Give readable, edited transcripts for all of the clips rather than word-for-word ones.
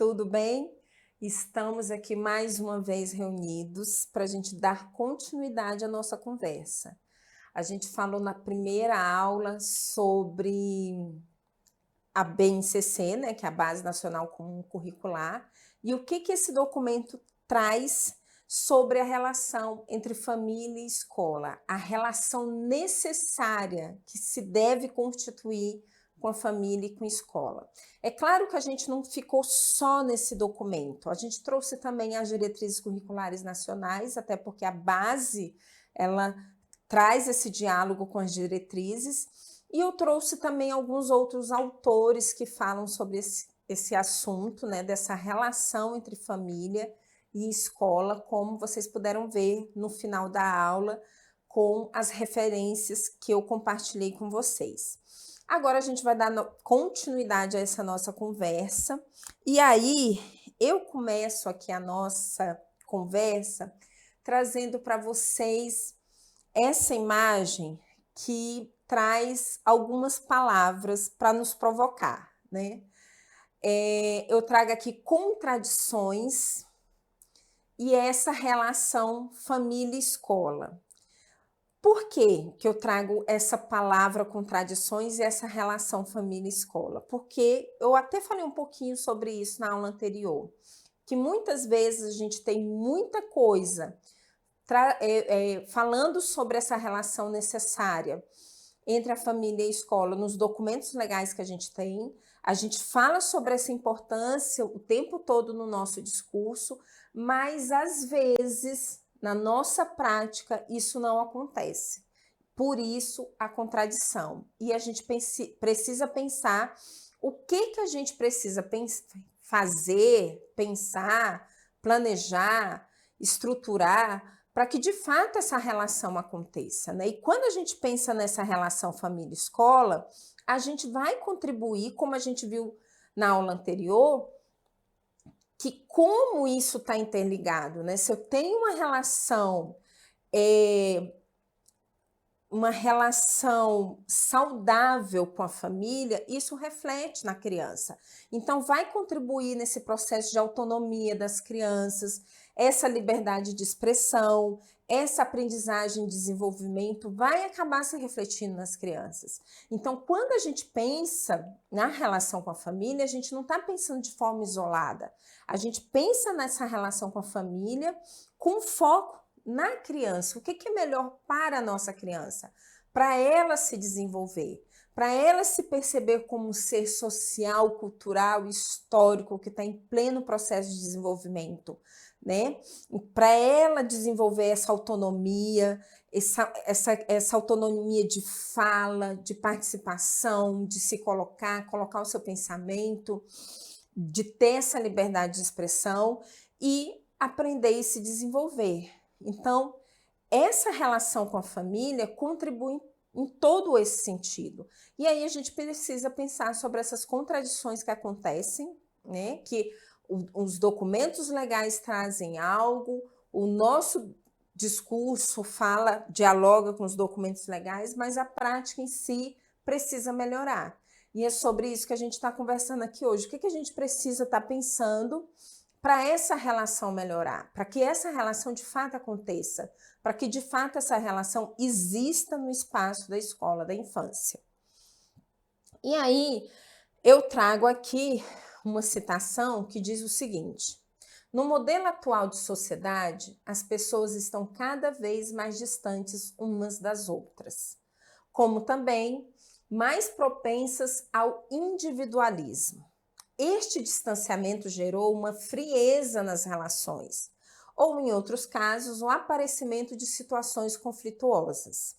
tudo bem? Estamos aqui mais uma vez reunidos para a gente dar continuidade à nossa conversa. A gente falou na primeira aula sobre a BNCC, né, que é a Base Nacional Comum Curricular, e o que esse documento traz sobre a relação entre família e escola, a relação necessária que se deve constituir com a família e com a escola. É claro que a gente não ficou só nesse documento, a gente trouxe também as diretrizes curriculares nacionais, até porque a base, ela traz esse diálogo com as diretrizes, e eu trouxe também alguns outros autores que falam sobre esse assunto, né, dessa relação entre família e escola, como vocês puderam ver no final da aula, com as referências que eu compartilhei com vocês. Agora a gente vai dar continuidade a essa nossa conversa, e aí eu começo aqui a nossa conversa trazendo para vocês essa imagem que traz algumas palavras para nos provocar, né? Eu trago aqui contradições e essa relação família-escola. Por que eu trago essa palavra contradições e essa relação família-escola? Porque eu até falei um pouquinho sobre isso na aula anterior, que muitas vezes a gente tem muita coisa falando sobre essa relação necessária entre a família e a escola nos documentos legais que a gente fala sobre essa importância o tempo todo no nosso discurso, mas às vezes, na nossa prática, isso não acontece. Por isso, a contradição. E a gente precisa pensar o que a gente precisa fazer, pensar, planejar, estruturar, para que de fato essa relação aconteça, né? E quando a gente pensa nessa relação família-escola, a gente vai contribuir, como a gente viu na aula anterior, que como isso está interligado, né? Se eu tenho uma relação saudável com a família, isso reflete na criança. Então, vai contribuir nesse processo de autonomia das crianças, essa liberdade de expressão, essa aprendizagem e desenvolvimento vai acabar se refletindo nas crianças. Então, quando a gente pensa na relação com a família, a gente não está pensando de forma isolada. A gente pensa nessa relação com a família com foco na criança. O que é melhor para a nossa criança? Para ela se desenvolver, para ela se perceber como um ser social, cultural, histórico, que está em pleno processo de desenvolvimento, né? Para ela desenvolver essa autonomia, essa autonomia de fala, de participação, de se colocar o seu pensamento, de ter essa liberdade de expressão e aprender e se desenvolver. Então, essa relação com a família contribui em todo esse sentido. E aí a gente precisa pensar sobre essas contradições que acontecem, né? Que os documentos legais trazem algo, o nosso discurso dialoga com os documentos legais, mas a prática em si precisa melhorar. E é sobre isso que a gente está conversando aqui hoje. O que a gente precisa estar pensando para essa relação melhorar, para que essa relação de fato aconteça, para que de fato essa relação exista no espaço da escola da infância. E aí eu trago aqui uma citação que diz o seguinte: no modelo atual de sociedade, as pessoas estão cada vez mais distantes umas das outras, como também mais propensas ao individualismo. Este distanciamento gerou uma frieza nas relações, ou, em outros casos, o aparecimento de situações conflituosas.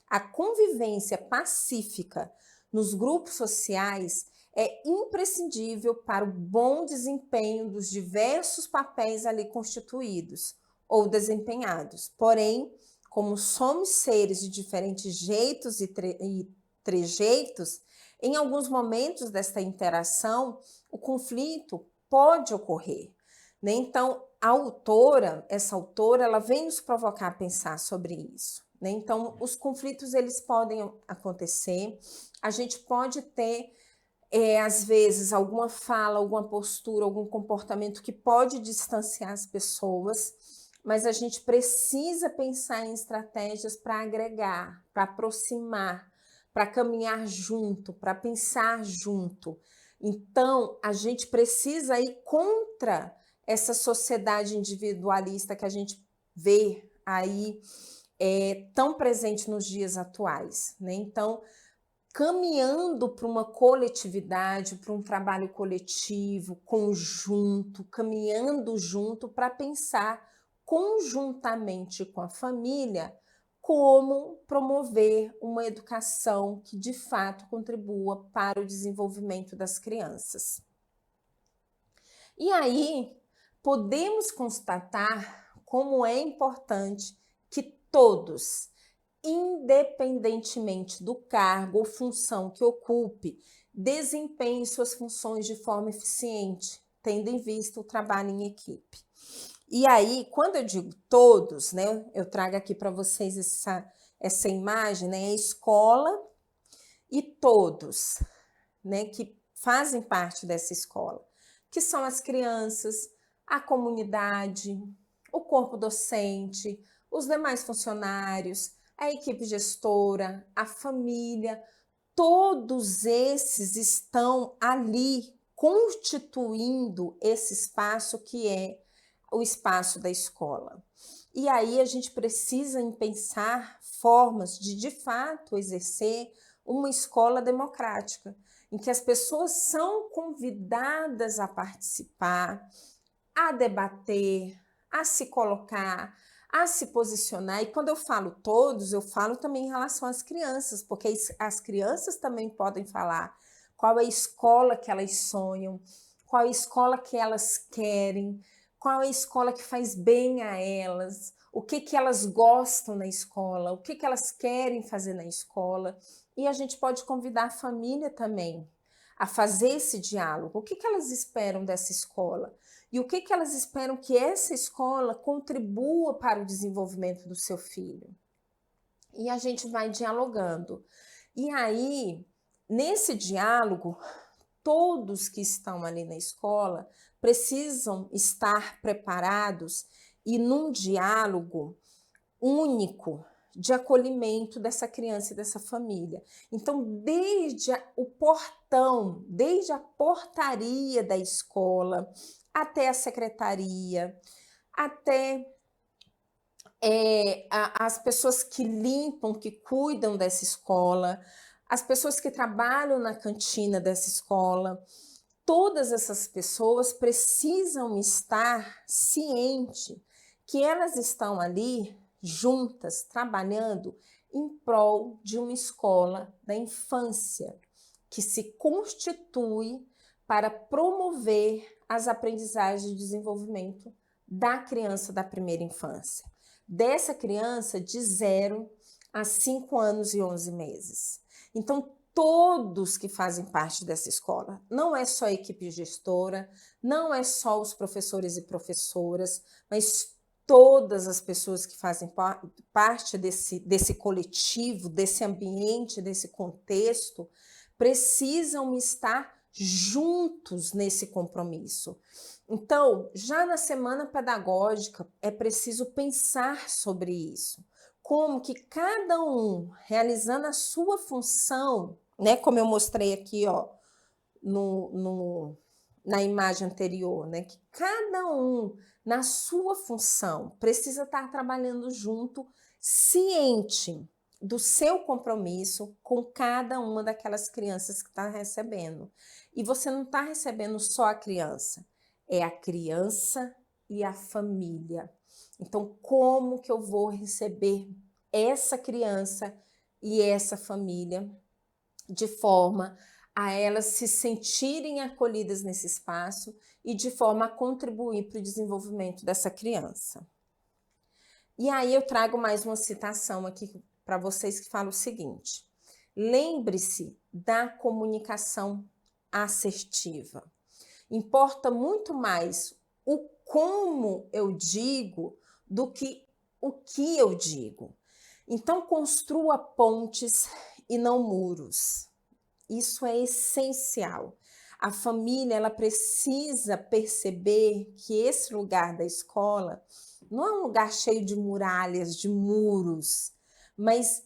A convivência pacífica nos grupos sociais é imprescindível para o bom desempenho dos diversos papéis ali constituídos ou desempenhados. Porém, como somos seres de diferentes jeitos e trejeitos, em alguns momentos desta interação, o conflito pode ocorrer, né? Então, essa autora, ela vem nos provocar a pensar sobre isso, né? Então, os conflitos, eles podem acontecer, a gente pode ter às vezes, alguma fala, alguma postura, algum comportamento que pode distanciar as pessoas, mas a gente precisa pensar em estratégias para agregar, para aproximar, para caminhar junto, para pensar junto. Então, a gente precisa ir contra essa sociedade individualista que a gente vê aí tão presente nos dias atuais, né? Então, caminhando para uma coletividade, para um trabalho coletivo, conjunto, caminhando junto para pensar conjuntamente com a família como promover uma educação que de fato contribua para o desenvolvimento das crianças. E aí, podemos constatar como é importante que todos, independentemente do cargo ou função que ocupe, desempenhe suas funções de forma eficiente, tendo em vista o trabalho em equipe. E aí, quando eu digo todos, né, eu trago aqui para vocês essa imagem, né, a escola e todos, né, que fazem parte dessa escola, que são as crianças, a comunidade, o corpo docente, os demais funcionários, a equipe gestora, a família, todos esses estão ali constituindo esse espaço que é o espaço da escola. E aí a gente precisa pensar formas de fato, exercer uma escola democrática, em que as pessoas são convidadas a participar, a debater, a se colocar, a se posicionar. E quando eu falo todos, eu falo também em relação às crianças, porque as crianças também podem falar qual é a escola que elas sonham, qual é a escola que elas querem, qual é a escola que faz bem a elas, o que elas gostam na escola, o que elas querem fazer na escola. E a gente pode convidar a família também a fazer esse diálogo. O que elas esperam dessa escola? E o que elas esperam que essa escola contribua para o desenvolvimento do seu filho? E a gente vai dialogando. E aí, nesse diálogo, todos que estão ali na escola precisam estar preparados e num diálogo único de acolhimento dessa criança e dessa família. Então, desde o portão, desde a portaria da escola, até a secretaria, até as pessoas que limpam, que cuidam dessa escola, as pessoas que trabalham na cantina dessa escola, todas essas pessoas precisam estar cientes que elas estão ali juntas, trabalhando em prol de uma escola da infância, que se constitui para promover as aprendizagens de desenvolvimento da criança da primeira infância, dessa criança de 0 a 5 anos e 11 meses. Então, todos que fazem parte dessa escola, não é só a equipe gestora, não é só os professores e professoras, mas todas as pessoas que fazem parte desse coletivo, desse ambiente, desse contexto, precisam estar juntos nesse compromisso. Então, já na semana pedagógica, é preciso pensar sobre isso. Como que cada um, realizando a sua função, né, como eu mostrei aqui, ó, na imagem anterior, né, que cada um, na sua função, precisa estar trabalhando junto, ciente do seu compromisso com cada uma daquelas crianças que está recebendo. E você não está recebendo só a criança, é a criança e a família. Então, como que eu vou receber essa criança e essa família de forma a elas se sentirem acolhidas nesse espaço e de forma a contribuir para o desenvolvimento dessa criança? E aí eu trago mais uma citação aqui para vocês que fala o seguinte: lembre-se da comunicação assertiva. Importa muito mais o como eu digo do que o que eu digo. Então, construa pontes e não muros. Isso é essencial. A família, ela precisa perceber que esse lugar da escola não é um lugar cheio de muralhas, de muros, mas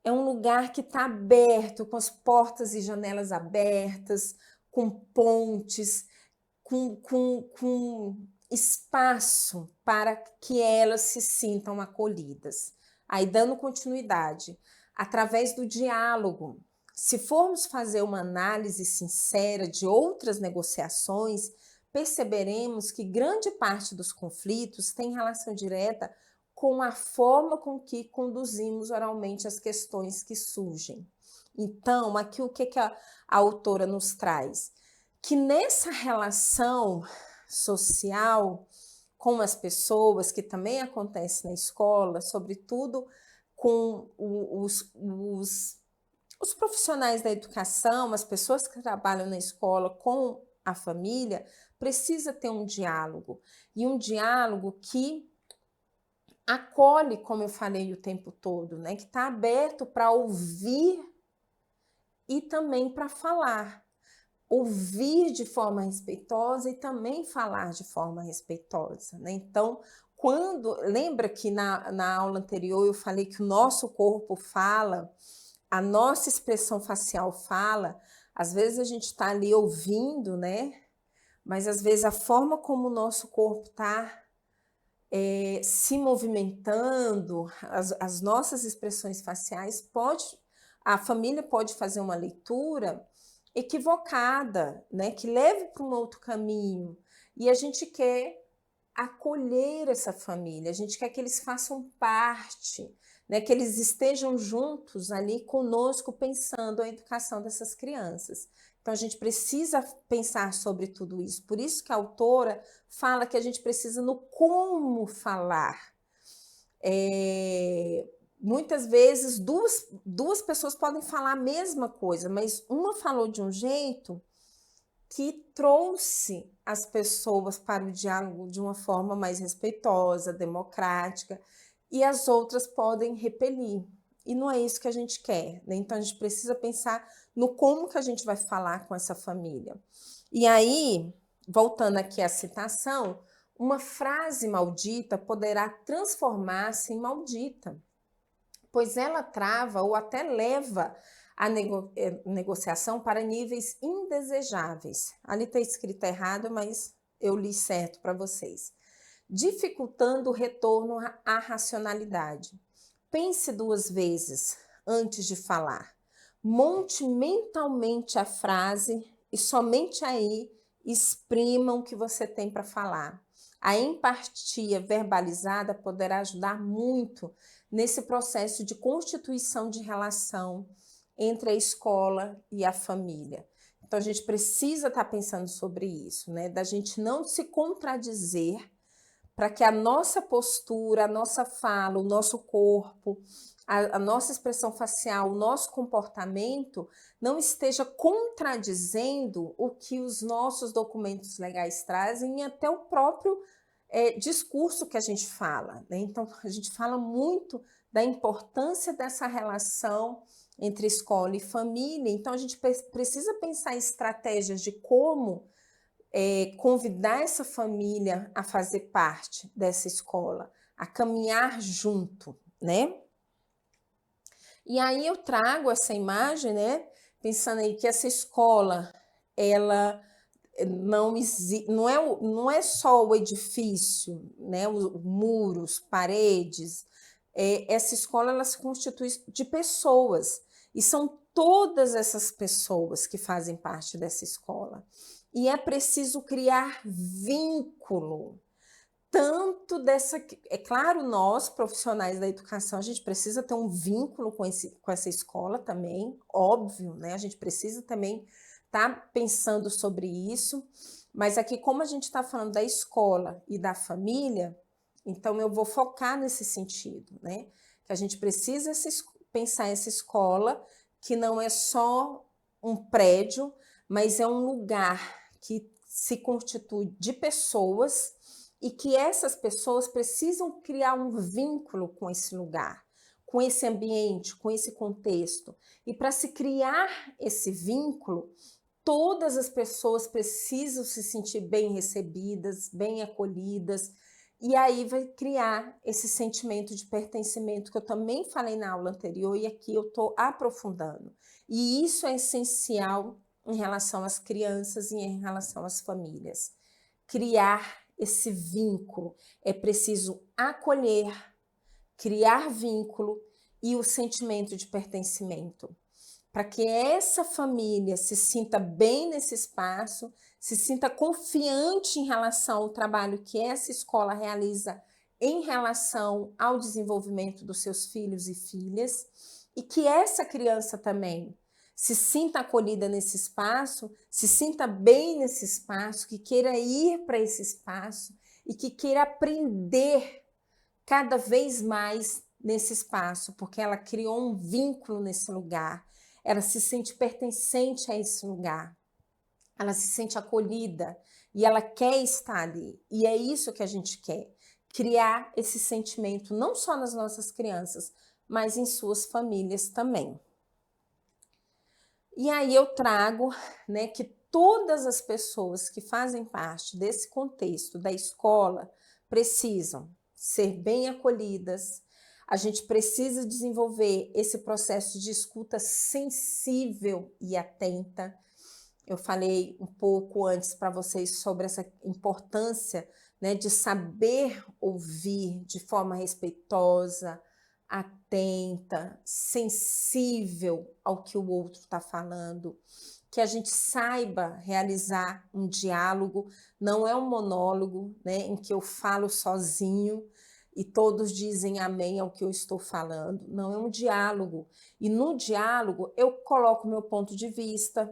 é um lugar que está aberto, com as portas e janelas abertas, com pontes, com espaço para que elas se sintam acolhidas. Aí, dando continuidade, através do diálogo, se formos fazer uma análise sincera de outras negociações, perceberemos que grande parte dos conflitos tem relação direta com a forma com que conduzimos oralmente as questões que surgem. Então, aqui o que a autora nos traz? Que nessa relação social com as pessoas, que também acontece na escola, sobretudo com os profissionais da educação, as pessoas que trabalham na escola com a família, precisa ter um diálogo, e um diálogo que acolhe, como eu falei o tempo todo, né? Que está aberto para ouvir e também para falar. Ouvir de forma respeitosa e também falar de forma respeitosa, né? Então, lembra que na aula anterior eu falei que o nosso corpo fala, a nossa expressão facial fala, às vezes a gente está ali ouvindo, né? Mas às vezes a forma como o nosso corpo está se movimentando, as nossas expressões faciais, a família pode fazer uma leitura equivocada, né, que leve para um outro caminho. E a gente quer acolher essa família, a gente quer que eles façam parte, né, que eles estejam juntos ali conosco pensando a educação dessas crianças. Então a gente precisa pensar sobre tudo isso. Por isso que a autora fala que a gente precisa no como falar. Muitas vezes duas pessoas podem falar a mesma coisa, mas uma falou de um jeito que trouxe as pessoas para o diálogo de uma forma mais respeitosa, democrática, e as outras podem repelir. E não é isso que a gente quer, né? Então a gente precisa pensar no como que a gente vai falar com essa família. E aí, voltando aqui à citação, uma frase maldita poderá transformar-se em maldita, pois ela trava ou até leva a negociação para níveis indesejáveis. Ali está escrito errado, mas eu li certo para vocês. Dificultando o retorno à racionalidade. Pense duas vezes antes de falar. Monte mentalmente a frase e somente aí exprima o que você tem para falar. A empatia verbalizada poderá ajudar muito nesse processo de constituição de relação entre a escola e a família. Então, a gente precisa estar pensando sobre isso, né? Da gente não se contradizer, para que a nossa postura, a nossa fala, o nosso corpo, a nossa expressão facial, o nosso comportamento não esteja contradizendo o que os nossos documentos legais trazem e até o próprio discurso que a gente fala, né? Então, a gente fala muito da importância dessa relação entre escola e família, então a gente precisa pensar em estratégias de como convidar essa família a fazer parte dessa escola, a caminhar junto, né? E aí eu trago essa imagem, né? Pensando aí que essa escola, ela não é só o edifício, né? Os muros, paredes. Essa escola ela se constitui de pessoas e são todas essas pessoas que fazem parte dessa escola. E é preciso criar vínculo, tanto dessa... É claro, nós, profissionais da educação, a gente precisa ter um vínculo com essa escola também, óbvio, né? A gente precisa também estar pensando sobre isso, mas aqui, como a gente está falando da escola e da família, então eu vou focar nesse sentido, né? Que a gente precisa pensar essa escola que não é só um prédio, mas é um lugar que se constitui de pessoas e que essas pessoas precisam criar um vínculo com esse lugar, com esse ambiente, com esse contexto. E para se criar esse vínculo, todas as pessoas precisam se sentir bem recebidas, bem acolhidas, e aí vai criar esse sentimento de pertencimento que eu também falei na aula anterior e aqui eu estou aprofundando. E isso é essencial em relação às crianças e em relação às famílias. Criar esse vínculo, é preciso acolher, criar vínculo e o sentimento de pertencimento. Para que essa família se sinta bem nesse espaço, se sinta confiante em relação ao trabalho que essa escola realiza em relação ao desenvolvimento dos seus filhos e filhas, e que essa criança também se sinta acolhida nesse espaço, se sinta bem nesse espaço, que queira ir para esse espaço e que queira aprender cada vez mais nesse espaço, porque ela criou um vínculo nesse lugar, ela se sente pertencente a esse lugar, ela se sente acolhida e ela quer estar ali. E é isso que a gente quer, criar esse sentimento não só nas nossas crianças, mas em suas famílias também. E aí eu trago, né, que todas as pessoas que fazem parte desse contexto da escola precisam ser bem acolhidas. A gente precisa desenvolver esse processo de escuta sensível e atenta. Eu falei um pouco antes para vocês sobre essa importância, né, de saber ouvir de forma respeitosa, atenta, sensível ao que o outro está falando, que a gente saiba realizar um diálogo, não é um monólogo, né, em que eu falo sozinho e todos dizem amém ao que eu estou falando, não, é um diálogo, e no diálogo eu coloco meu ponto de vista,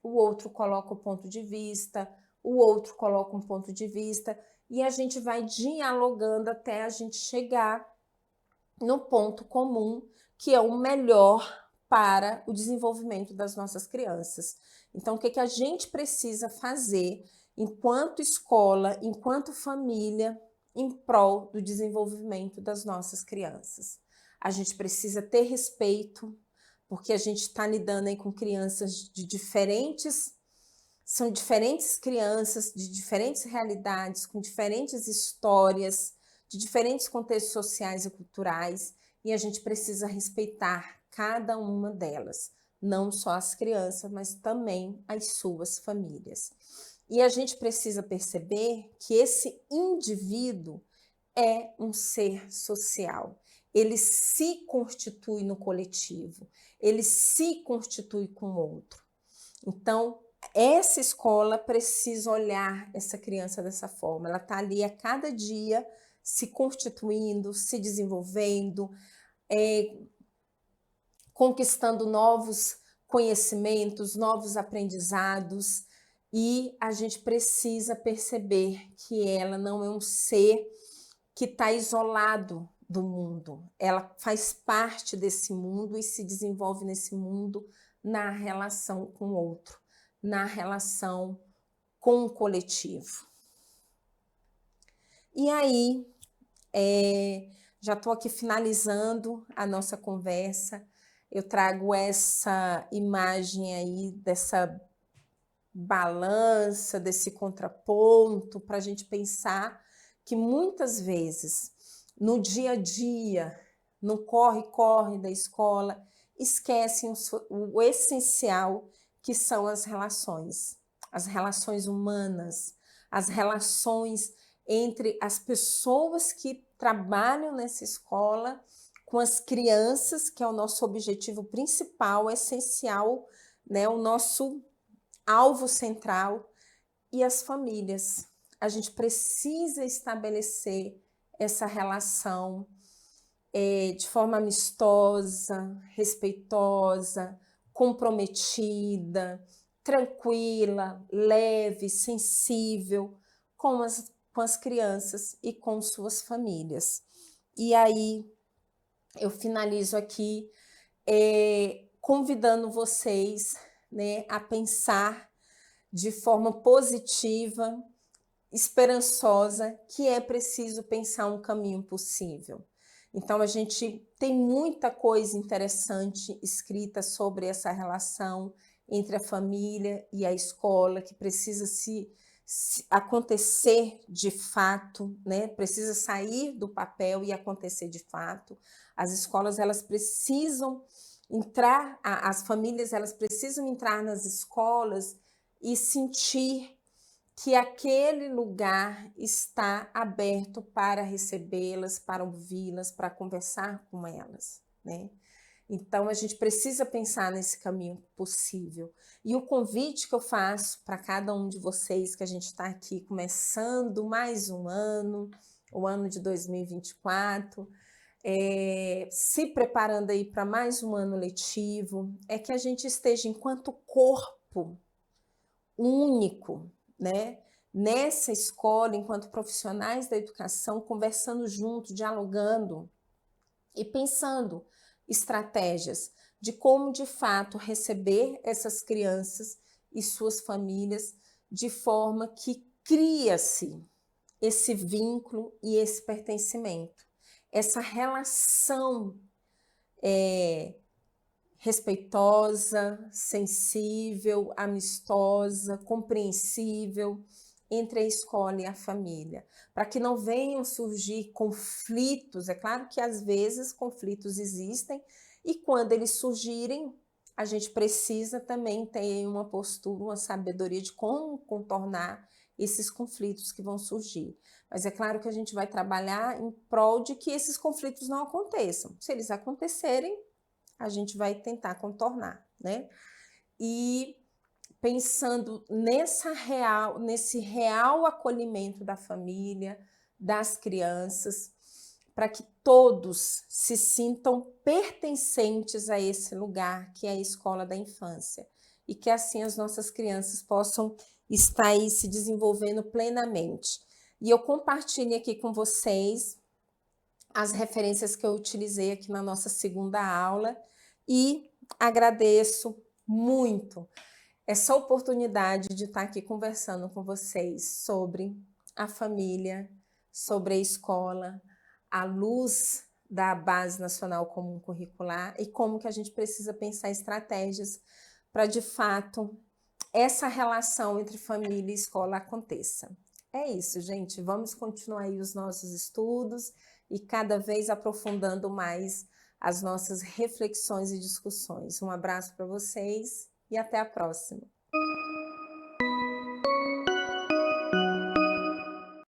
o outro coloca o ponto de vista, o outro coloca um ponto de vista, e a gente vai dialogando até a gente chegar no ponto comum, que é o melhor para o desenvolvimento das nossas crianças. Então, o que a gente precisa fazer enquanto escola, enquanto família, em prol do desenvolvimento das nossas crianças? A gente precisa ter respeito, porque a gente está lidando aí com crianças de diferentes, são diferentes crianças, de diferentes realidades, com diferentes histórias, de diferentes contextos sociais e culturais, e a gente precisa respeitar cada uma delas, não só as crianças, mas também as suas famílias. E a gente precisa perceber que esse indivíduo é um ser social. Ele se constitui no coletivo, ele se constitui com o outro. Então, essa escola precisa olhar essa criança dessa forma. Ela está ali a cada dia se constituindo, se desenvolvendo, conquistando novos conhecimentos, novos aprendizados, e a gente precisa perceber que ela não é um ser que está isolado do mundo. Ela faz parte desse mundo e se desenvolve nesse mundo na relação com o outro, na relação com o coletivo. E aí, já estou aqui finalizando a nossa conversa, eu trago essa imagem aí dessa balança, desse contraponto, para a gente pensar que muitas vezes, no dia a dia, no corre-corre da escola, esquecem o essencial, que são as relações humanas, as relações entre as pessoas que trabalham nessa escola, com as crianças, que é o nosso objetivo principal, essencial, né, o nosso alvo central, e as famílias. A gente precisa estabelecer essa relação de forma amistosa, respeitosa, comprometida, tranquila, leve, sensível com as crianças e com suas famílias. E aí eu finalizo aqui convidando vocês, né, a pensar de forma positiva, esperançosa, que é preciso pensar um caminho possível. Então, a gente tem muita coisa interessante escrita sobre essa relação entre a família e a escola, que precisa se acontecer de fato, né? Precisa sair do papel e acontecer de fato. As escolas, elas precisam entrar, as famílias, elas precisam entrar nas escolas e sentir que aquele lugar está aberto para recebê-las, para ouvi-las, para conversar com elas, né? Então, a gente precisa pensar nesse caminho possível. E o convite que eu faço para cada um de vocês, que a gente está aqui começando mais um ano, o ano de 2024, se preparando aí para mais um ano letivo, é que a gente esteja enquanto corpo único, né? Nessa escola, enquanto profissionais da educação, conversando junto, dialogando e pensando estratégias de como, de fato, receber essas crianças e suas famílias de forma que cria-se esse vínculo e esse pertencimento, essa relação respeitosa, sensível, amistosa, compreensível entre a escola e a família, para que não venham surgir conflitos. É claro que às vezes conflitos existem e quando eles surgirem, a gente precisa também ter uma postura, uma sabedoria de como contornar esses conflitos que vão surgir. Mas é claro que a gente vai trabalhar em prol de que esses conflitos não aconteçam. Se eles acontecerem, a gente vai tentar contornar, né? E pensando nesse real acolhimento da família, das crianças, para que todos se sintam pertencentes a esse lugar que é a escola da infância e que assim as nossas crianças possam estar aí se desenvolvendo plenamente. E eu compartilho aqui com vocês as referências que eu utilizei aqui na nossa segunda aula e agradeço muito essa oportunidade de estar aqui conversando com vocês sobre a família, sobre a escola, à luz da Base Nacional Comum Curricular e como que a gente precisa pensar estratégias para, de fato, essa relação entre família e escola aconteça. É isso, gente. Vamos continuar aí os nossos estudos e cada vez aprofundando mais as nossas reflexões e discussões. Um abraço para vocês e até a próxima.